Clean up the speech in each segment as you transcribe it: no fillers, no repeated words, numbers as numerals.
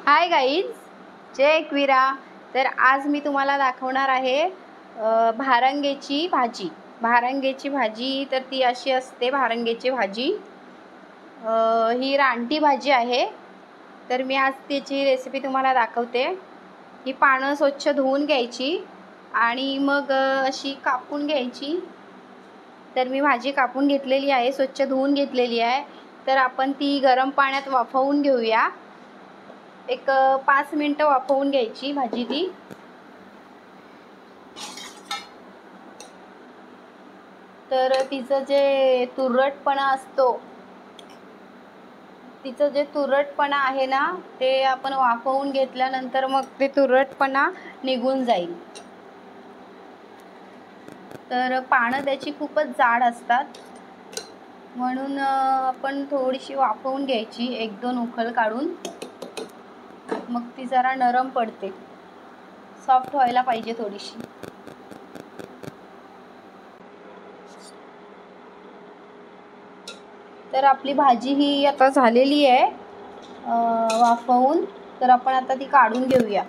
Hi guys, जय एकवीरा। तर आज मी तुम्हाला दाखवणार आहे भारंगेची भाजी। भारंगेची भाजी तर ती अशी असते। भारंगेची भाजी ही रानटी भाजी आहे। तर मी आज त्याची रेसिपी तुम्हाला दाखवते। ही पानं स्वच्छ धुवून घ्यायची आणि मग अशी कापून घ्यायची। तर मी भाजी कापून घेतलेली आहे, स्वच्छ धुवून घेतलेली आहे। तर आपण ती गरम पाण्यात वाफवून घेऊया। एक 5 मिनिटं वाफवून घ्यायची भाजी ती। तर तिचं जे तुरटपणा असतो, तिचं जे तुरटपणा आहे ना, ते आपण वाफवून घेतल्यानंतर मग ते तुरटपणा निघून जाईल। तर पानं त्याची खूपच जाड असतात, म्हणून आपण थोडीशी वाफवून घ्यायची, 1-2 उकळ काढून। मग ती जरा नरम पडते, सॉफ्ट व्हायला पाहिजे थोडीशी। तर आपली भाजी ही आता झालेली आहे वाफवून। तर आपण आता ती काढून घेऊया।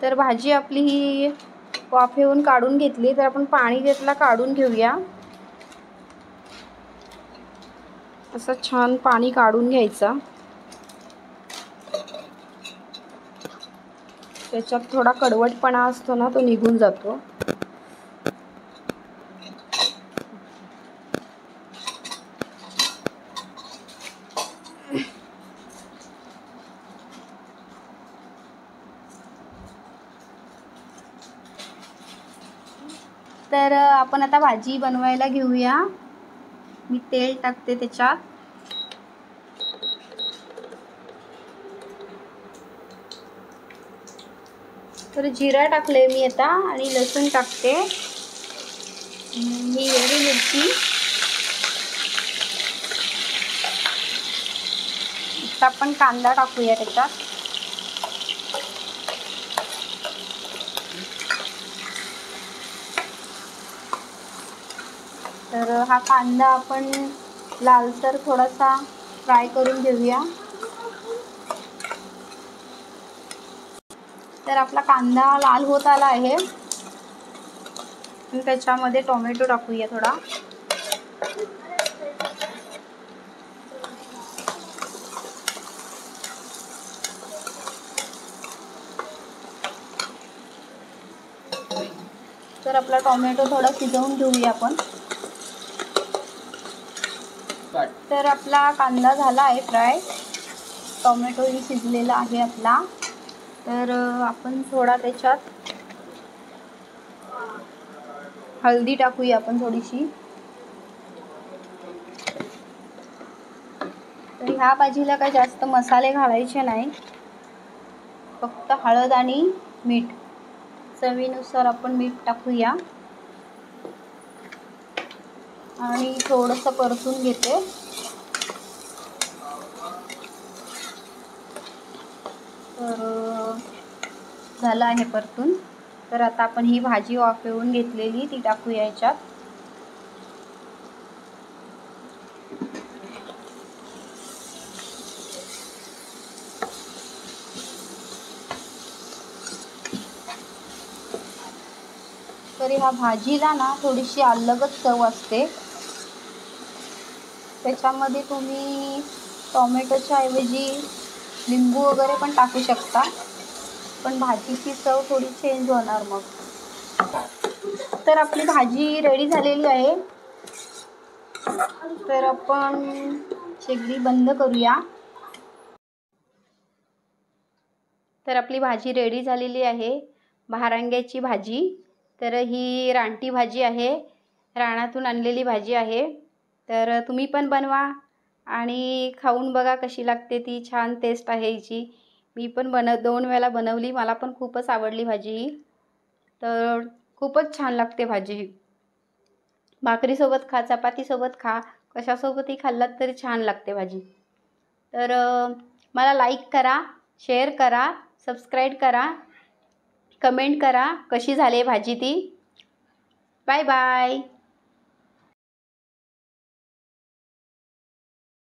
तर भाजी आपली ही वाफेवून काढून घेतली। तर आपण पाणी त्यातला काढून घेऊया। असं छान पाणी काढून घ्यायचं। त्याच्यात थोडा कडवटपणा असतो ना, तो निघून जातो। तर आपण आता भाजी बनवायला घेऊया। मी तेल टाकते त्याच्यात। तर जिरा टाकले मी आता आणि लसूण टाकते, ही हिरवी मिरची। आता आपण कांदा टाकूया त्याच्यात। तर हा कांदा आपण लालसर थोडासा फ्राय करून घेऊया। तर आपला कांदा लाल होत आला आहे। त्याच्यामध्ये टोमॅटो टाकूया थोडा। तर आपला टोमॅटो थोडा शिजवून घेऊया आपण। तर आपला कांदा झाला आहे फ्राय, टोमॅटोही शिजलेला आहे आपला। तर आपण थोडा त्याच्यात हळदी टाकूया आपण थोडीशी। तर ह्या भाजीला काही जास्त मसाले घालायचे नाही, फक्त हळद आणि मीठ, चवीनुसार आपण मीठ टाकूया आणि थोडंसं परतून घेते। तर झालं आहे परतून। तर आता आपण ही भाजी वाफवून घेतलेली ती टाकूया याच्यात। तर ह्या भाजीला ना थोडीशी अलगच चव असते। त्याच्यामध्ये तुम्ही टोमॅटोच्या ऐवजी लिंबू वगैरे पण टाकू शकता, पण भाजीची चव थोडी चेंज होणार मग। तर आपली भाजी रेडी झालेली आहे। तर आपण शेगडी बंद करूया। तर आपली भाजी रेडी झालेली आहे, भारंग्याची भाजी। तर ही रानटी भाजी आहे, रानातून आणलेली भाजी आहे। तर तुम्ही पण बनवा आणि खाऊन बघा कशी लागते ती। छान टेस्ट आहे हिची। मी पण 2 वेळा बनवली, मला पण खूपच आवडली भाजी ही। तर खूपच छान लागते भाजी ही। भाकरीसोबत खा, चपातीसोबत खा, कशासोबतही खाल्लात तरी छान लागते भाजी। तर मला लाईक करा, शेअर करा, सबस्क्राईब करा, कमेंट करा कशी झाली भाजी ती. Bye bye.